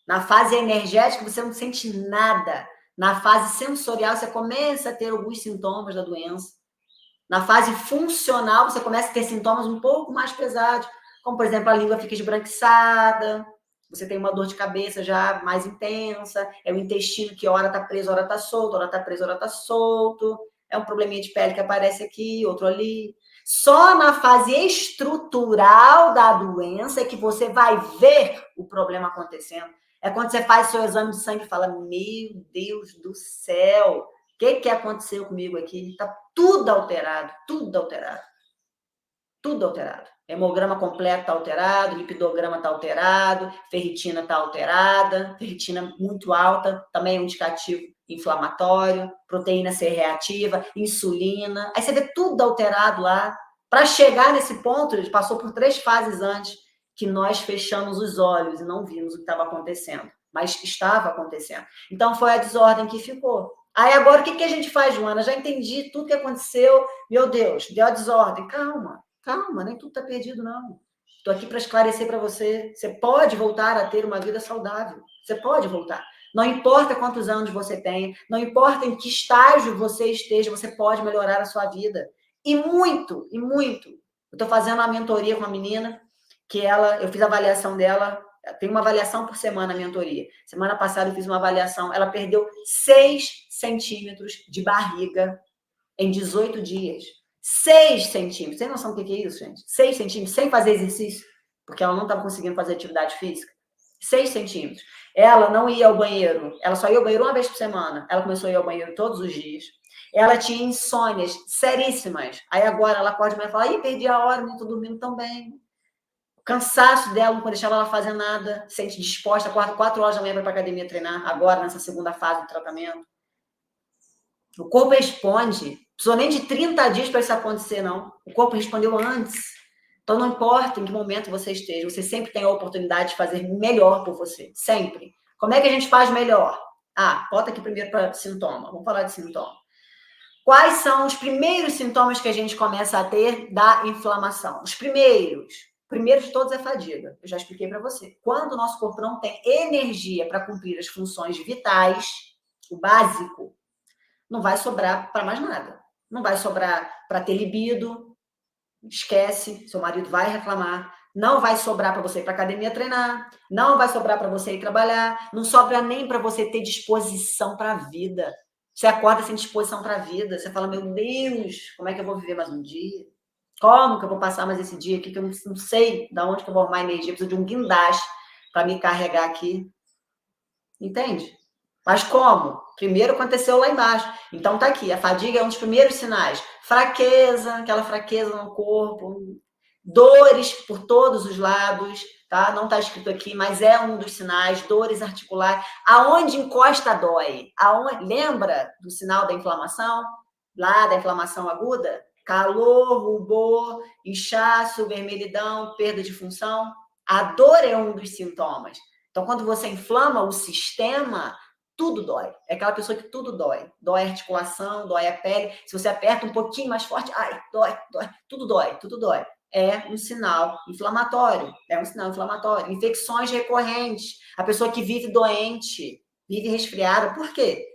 Na fase energética, você não sente nada. Na fase sensorial, você começa a ter alguns sintomas da doença. Na fase funcional, você começa a ter sintomas um pouco mais pesados, como, por exemplo, a língua fica esbranquiçada, você tem uma dor de cabeça já mais intensa, é o intestino que hora está preso, hora está solto, hora está preso, hora está solto, é um probleminha de pele que aparece aqui, outro ali. Só na fase estrutural da doença é que você vai ver o problema acontecendo. É quando você faz seu exame de sangue e fala, meu Deus do céu, o que aconteceu comigo aqui? Está tudo alterado, tudo alterado. Tudo alterado. Hemograma completo está alterado, lipidograma está alterado, ferritina está alterada, ferritina muito alta, também é um indicativo inflamatório, proteína C reativa, insulina. Aí você vê tudo alterado lá. Para chegar nesse ponto, ele passou por 3 fases antes que nós fechamos os olhos e não vimos o que estava acontecendo, mas estava acontecendo. Então foi a desordem que ficou. Aí agora o que a gente faz, Joana? Já entendi tudo que aconteceu. Meu Deus, deu a desordem. Calma, nem tudo está perdido, não. Estou aqui para esclarecer para você. Você pode voltar a ter uma vida saudável. Você pode voltar. Não importa quantos anos você tem, não importa em que estágio você esteja, você pode melhorar a sua vida. E muito, e muito. Eu estou fazendo uma mentoria com uma menina que eu fiz a avaliação dela, tem uma avaliação por semana a mentoria. Semana passada eu fiz uma avaliação, ela perdeu 6 centímetros de barriga em 18 dias. 6 centímetros. Tem noção do que é isso, gente? 6 centímetros sem fazer exercício, porque ela não estava conseguindo fazer atividade física. 6 centímetros. Ela não ia ao banheiro, ela só ia ao banheiro uma vez por semana. Ela começou a ir ao banheiro todos os dias. Ela tinha insônias seríssimas. Aí agora ela acorda de manhã e fala, perdi a hora, não estou dormindo tão bem. O cansaço dela, não deixava ela fazer nada, sente disposta, acorda 4 horas da manhã para ir para a academia treinar, agora nessa segunda fase do tratamento. O corpo responde. Não precisou nem de 30 dias para isso acontecer, não. O corpo respondeu antes. Então, não importa em que momento você esteja, você sempre tem a oportunidade de fazer melhor por você. Sempre. Como é que a gente faz melhor? Bota aqui primeiro para sintoma. Vamos falar de sintoma. Quais são os primeiros sintomas que a gente começa a ter da inflamação? Os primeiros. O primeiro de todos é fadiga. Eu já expliquei para você. Quando o nosso corpo não tem energia para cumprir as funções vitais, o básico, não vai sobrar para mais nada. Não vai sobrar para ter libido, esquece, seu marido vai reclamar. Não vai sobrar para você ir para academia treinar. Não vai sobrar para você ir trabalhar. Não sobra nem para você ter disposição para a vida. Você acorda sem disposição para a vida. Você fala, meu Deus, como é que eu vou viver mais um dia? Como que eu vou passar mais esse dia aqui? Que eu não sei de onde que eu vou arrumar energia. Eu preciso de um guindaste para me carregar aqui. Entende? Mas como? Primeiro aconteceu lá embaixo. Então tá aqui, a fadiga é um dos primeiros sinais. Fraqueza, aquela fraqueza no corpo, dores por todos os lados, tá? Não está escrito aqui, mas é um dos sinais, dores articulares. Aonde encosta, dói. Lembra do sinal da inflamação? Lá da inflamação aguda? Calor, rubor, inchaço, vermelhidão, perda de função. A dor é um dos sintomas. Então, quando você inflama o sistema, tudo dói. É aquela pessoa que tudo dói. Dói a articulação, dói a pele. Se você aperta um pouquinho mais forte, ai, dói, dói. Tudo dói, tudo dói. É um sinal inflamatório. É um sinal inflamatório. Infecções recorrentes. A pessoa que vive doente, vive resfriada. Por quê?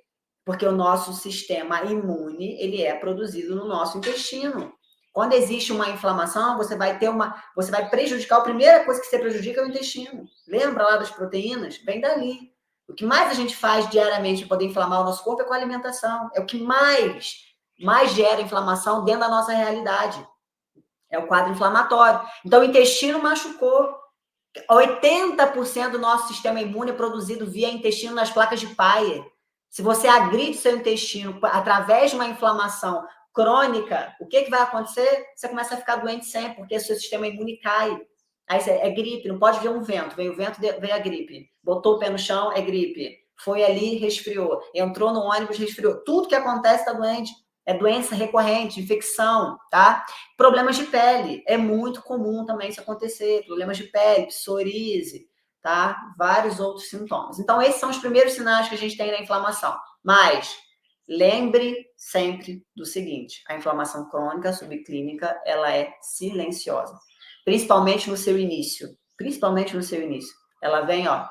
Porque o nosso sistema imune, ele é produzido no nosso intestino. Quando existe uma inflamação, você vai prejudicar, a primeira coisa que você prejudica é o intestino. Lembra lá das proteínas? Vem dali. O que mais a gente faz diariamente para poder inflamar o nosso corpo é com a alimentação. É o que mais gera inflamação dentro da nossa realidade. É o quadro inflamatório. Então, o intestino machucou. 80% do nosso sistema imune é produzido via intestino nas placas de Peyer. Se você agride seu intestino através de uma inflamação crônica, o que vai acontecer? Você começa a ficar doente sempre, porque o seu sistema imune cai. Aí é gripe, não pode vir um vento. Vem o vento, vem a gripe. Botou o pé no chão, é gripe. Foi ali, resfriou. Entrou no ônibus, resfriou. Tudo que acontece está doente. É doença recorrente, infecção, tá? Problemas de pele. É muito comum também isso acontecer. Problemas de pele, psoríase, tá? Vários outros sintomas. Então, esses são os primeiros sinais que a gente tem na inflamação. Mas, lembre sempre do seguinte: a inflamação crônica subclínica, ela é silenciosa. Principalmente no seu início. Principalmente no seu início. Ela vem, ó,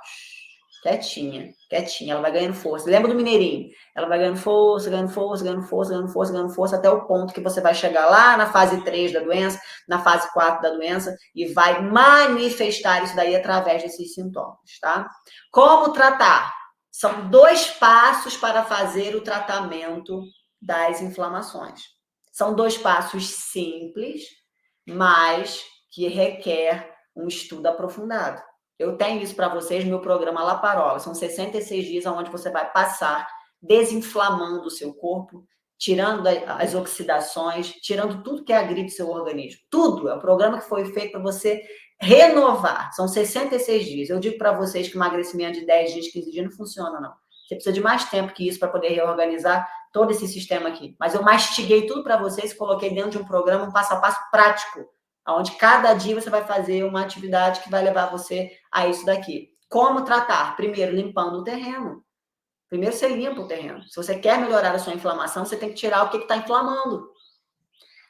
quietinha, quietinha, ela vai ganhando força. Lembra do Mineirinho? Ela vai ganhando força, ganhando força, ganhando força, ganhando força, ganhando força, até o ponto que você vai chegar lá na fase 3 da doença, na fase 4 da doença, e vai manifestar isso daí através desses sintomas, tá? Como tratar? São 2 passos para fazer o tratamento das inflamações. São 2 passos simples, mas que requer um estudo aprofundado. Eu tenho isso para vocês no meu programa Laparola. São 66 dias onde você vai passar desinflamando o seu corpo, tirando as oxidações, tirando tudo que agride seu organismo. Tudo. É um programa que foi feito para você renovar. São 66 dias. Eu digo para vocês que emagrecimento de 10 dias, 15 dias não funciona, não. Você precisa de mais tempo que isso para poder reorganizar todo esse sistema aqui. Mas eu mastiguei tudo para vocês e coloquei dentro de um programa, um passo a passo prático, onde cada dia você vai fazer uma atividade que vai levar você a isso daqui. Como tratar? Primeiro, limpando o terreno. Primeiro, você limpa o terreno. Se você quer melhorar a sua inflamação, você tem que tirar o que está inflamando.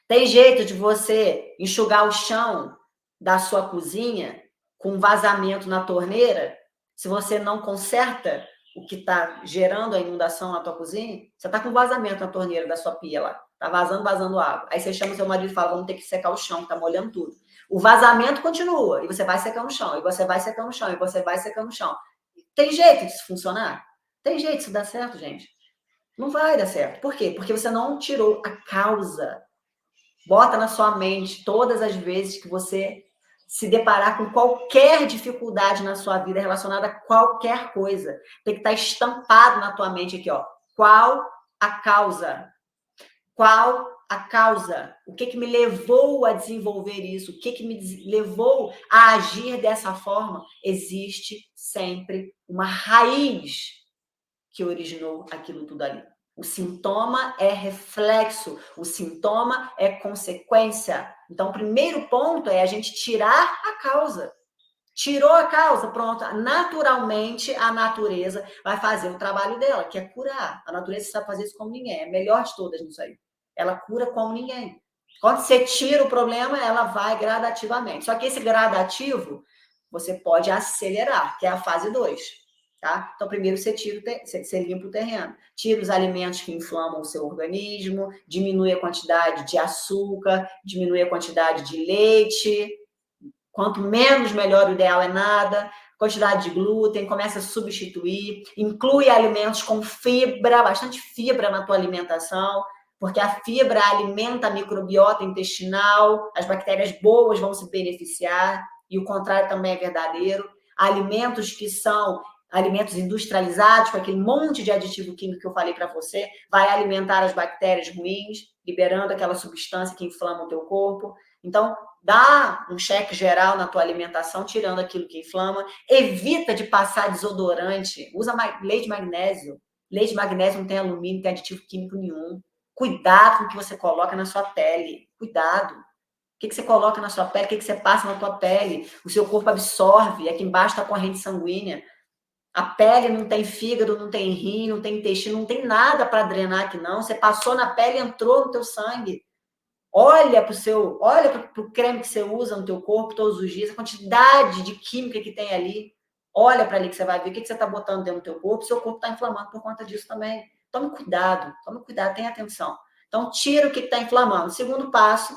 Tem jeito de você enxugar o chão da sua cozinha com vazamento na torneira? Se você não conserta o que está gerando a inundação na tua cozinha, você está com vazamento na torneira da sua pia lá. Tá vazando água. Aí você chama o seu marido e fala, vamos ter que secar o chão, que tá molhando tudo. O vazamento continua, e você vai secando o chão, e você vai secando o chão, e você vai secando o chão. Tem jeito disso funcionar? Tem jeito disso dar certo, gente? Não vai dar certo. Por quê? Porque você não tirou a causa. Bota na sua mente todas as vezes que você se deparar com qualquer dificuldade na sua vida relacionada a qualquer coisa. Tem que estar estampado na tua mente aqui, ó. Qual a causa? Qual a causa? O que me levou a desenvolver isso? O que me levou a agir dessa forma? Existe sempre uma raiz que originou aquilo tudo ali. O sintoma é reflexo, o sintoma é consequência. Então, o primeiro ponto é a gente tirar a causa. Tirou a causa, pronto. Naturalmente, a natureza vai fazer o trabalho dela, que é curar. A natureza sabe fazer isso como ninguém. É a melhor de todas nisso aí. Ela cura como ninguém. Quando você tira o problema, ela vai gradativamente. Só que esse gradativo, você pode acelerar, que é a fase 2. Tá? Então, primeiro você limpa o terreno. Tira os alimentos que inflamam o seu organismo, diminui a quantidade de açúcar, diminui a quantidade de leite. Quanto menos, melhor, o ideal é nada. Quantidade de glúten, começa a substituir. Inclui alimentos com fibra, bastante fibra na tua alimentação, porque a fibra alimenta a microbiota intestinal, as bactérias boas vão se beneficiar, e o contrário também é verdadeiro. Alimentos que são alimentos industrializados, com aquele monte de aditivo químico que eu falei para você, vai alimentar as bactérias ruins, liberando aquela substância que inflama o teu corpo. Então, dá um cheque geral na tua alimentação, tirando aquilo que inflama. Evita de passar desodorante. Usa leite de magnésio. Leite de magnésio não tem alumínio, não tem aditivo químico nenhum. Cuidado com o que você coloca na sua pele. Cuidado. O que você coloca na sua pele, o que você passa na tua pele. O seu corpo absorve, aqui embaixo está a corrente sanguínea. A pele não tem fígado, não tem rim, não tem intestino, não tem nada para drenar aqui, não. Você passou na pele e entrou no teu sangue. Olha para o creme que você usa no teu corpo todos os dias, a quantidade de química que tem ali. Olha para ali que você vai ver o que você está botando dentro do teu corpo. Seu corpo está inflamando por conta disso também. Tome cuidado, tenha atenção. Então, tira o que está inflamando. O segundo passo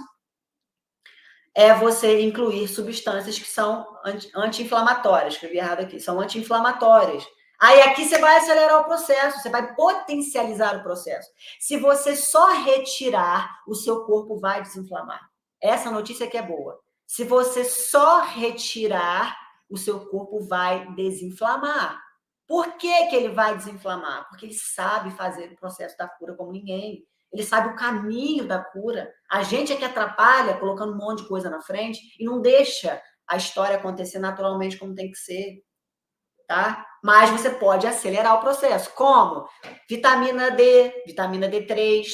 é você incluir substâncias que são anti-inflamatórias. Escrevi errado aqui. São anti-inflamatórias. Aí aqui você vai acelerar o processo, você vai potencializar o processo. Se você só retirar, o seu corpo vai desinflamar. Essa notícia aqui é boa. Se você só retirar, o seu corpo vai desinflamar. Por que que ele vai desinflamar? Porque ele sabe fazer o processo da cura como ninguém. Ele sabe o caminho da cura. A gente é que atrapalha colocando um monte de coisa na frente e não deixa a história acontecer naturalmente como tem que ser. Tá? Mas você pode acelerar o processo. Como? Vitamina D, vitamina D3,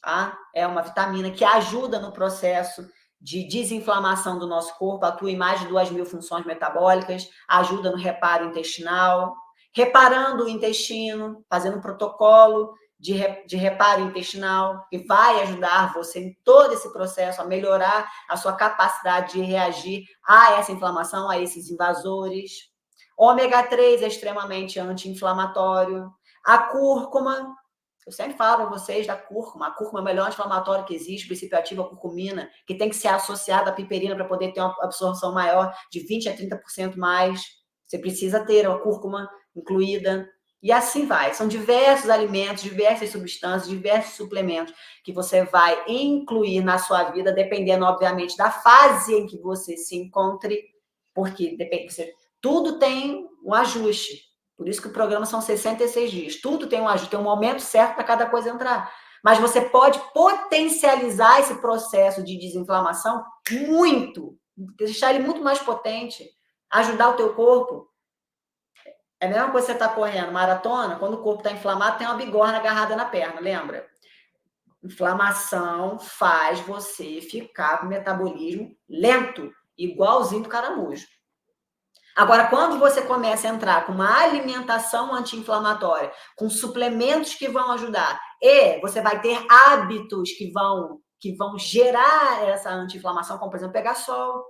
tá? É uma vitamina que ajuda no processo de desinflamação do nosso corpo, atua em mais de 2.000 funções metabólicas, ajuda no reparo intestinal, reparando o intestino, fazendo um protocolo de reparo intestinal, que vai ajudar você em todo esse processo a melhorar a sua capacidade de reagir a essa inflamação, a esses invasores. Ômega 3 é extremamente anti-inflamatório. A cúrcuma, eu sempre falo para vocês da cúrcuma. A cúrcuma é o melhor anti-inflamatório que existe, o princípio ativo é a curcumina, que tem que ser associada à piperina para poder ter uma absorção maior, de 20% a 30% mais. Você precisa ter a cúrcuma incluída. E assim vai. São diversos alimentos, diversas substâncias, diversos suplementos que você vai incluir na sua vida, dependendo, obviamente, da fase em que você se encontre, porque tudo tem um ajuste. Por isso que o programa são 66 dias. Tudo tem um ajuste, tem um momento certo para cada coisa entrar. Mas você pode potencializar esse processo de desinflamação muito, deixar ele muito mais potente, ajudar o teu corpo. É a mesma coisa que você está correndo maratona, quando o corpo está inflamado, tem uma bigorna agarrada na perna, lembra? Inflamação faz você ficar com metabolismo lento, igualzinho do caramujo. Agora, quando você começa a entrar com uma alimentação anti-inflamatória, com suplementos que vão ajudar, e você vai ter hábitos que vão gerar essa anti-inflamação, como, por exemplo, pegar sol.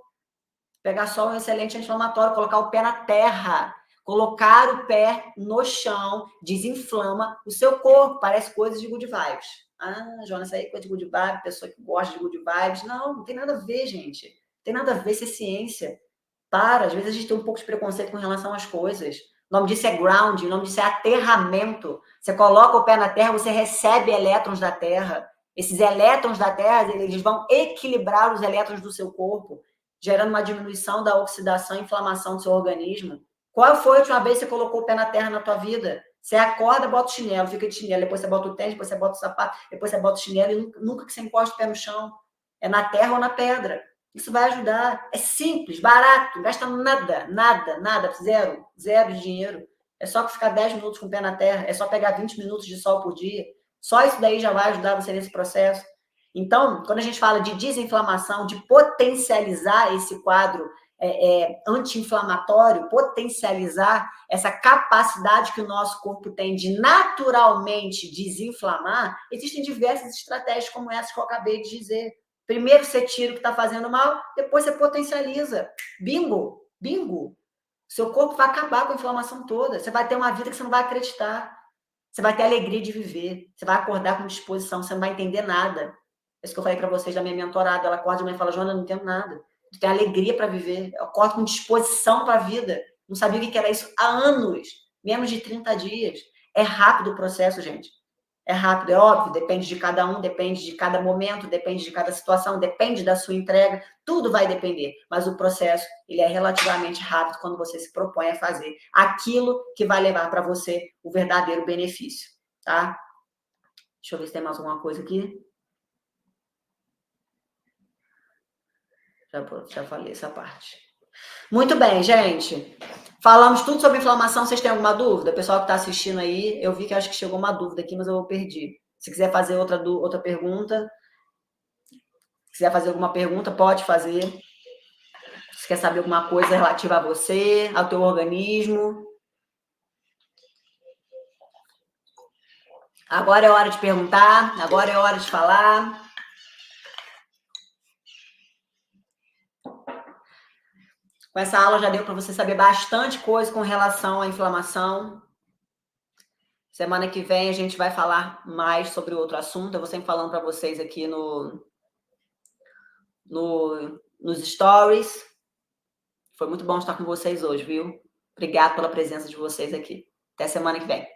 Pegar sol é um excelente anti-inflamatório, colocar o pé na terra. Colocar o pé no chão desinflama o seu corpo. Parece coisa de good vibes. Ah, Jonas, aí é coisa de good vibes, pessoa que gosta de good vibes. Não tem nada a ver, gente. Não tem nada a ver, isso é ciência. Às vezes a gente tem um pouco de preconceito com relação às coisas. O nome disso é ground, o nome disso é aterramento. Você coloca o pé na terra, você recebe elétrons da terra. Esses elétrons da terra, eles vão equilibrar os elétrons do seu corpo, gerando uma diminuição da oxidação e inflamação do seu organismo. Qual foi a última vez que você colocou o pé na terra na tua vida? Você acorda, bota o chinelo, fica de chinelo, depois você bota o tênis, depois você bota o sapato, depois você bota o chinelo e nunca que você encosta o pé no chão. É na terra ou na pedra. Isso vai ajudar. É simples, barato, não gasta nada, zero de dinheiro. É só ficar 10 minutos com o pé na terra, é só pegar 20 minutos de sol por dia. Só isso daí já vai ajudar você nesse processo. Então, quando a gente fala de desinflamação, de potencializar esse quadro anti-inflamatório, potencializar essa capacidade que o nosso corpo tem de naturalmente desinflamar, existem diversas estratégias como essa que eu acabei de dizer. Primeiro você tira o que está fazendo mal, depois você potencializa. Bingo! Seu corpo vai acabar com a inflamação toda. Você vai ter uma vida que você não vai acreditar. Você vai ter alegria de viver. Você vai acordar com disposição, você não vai entender nada. É isso que eu falei para vocês da minha mentorada. Ela acorda de manhã e fala, Joana, eu não entendo nada. Eu tenho alegria para viver. Eu acordo com disposição para a vida. Não sabia o que era isso há anos. Menos de 30 dias. É rápido o processo, gente. É rápido, é óbvio, depende de cada um, depende de cada momento, depende de cada situação, depende da sua entrega, tudo vai depender. Mas o processo, ele é relativamente rápido quando você se propõe a fazer aquilo que vai levar para você o verdadeiro benefício, tá? Deixa eu ver se tem mais alguma coisa aqui. Já falei essa parte. Muito bem, gente. Falamos tudo sobre inflamação. Vocês têm alguma dúvida? O pessoal que está assistindo aí, eu vi que acho que chegou uma dúvida aqui, mas eu perdi. Se quiser fazer outra pergunta, se quiser fazer alguma pergunta, pode fazer. Se quer saber alguma coisa relativa a você, ao teu organismo. Agora é hora de perguntar, agora é hora de falar. Com essa aula já deu para você saber bastante coisa com relação à inflamação. Semana que vem a gente vai falar mais sobre outro assunto. Eu vou sempre falando para vocês aqui nos stories. Foi muito bom estar com vocês hoje, viu? Obrigada pela presença de vocês aqui. Até semana que vem.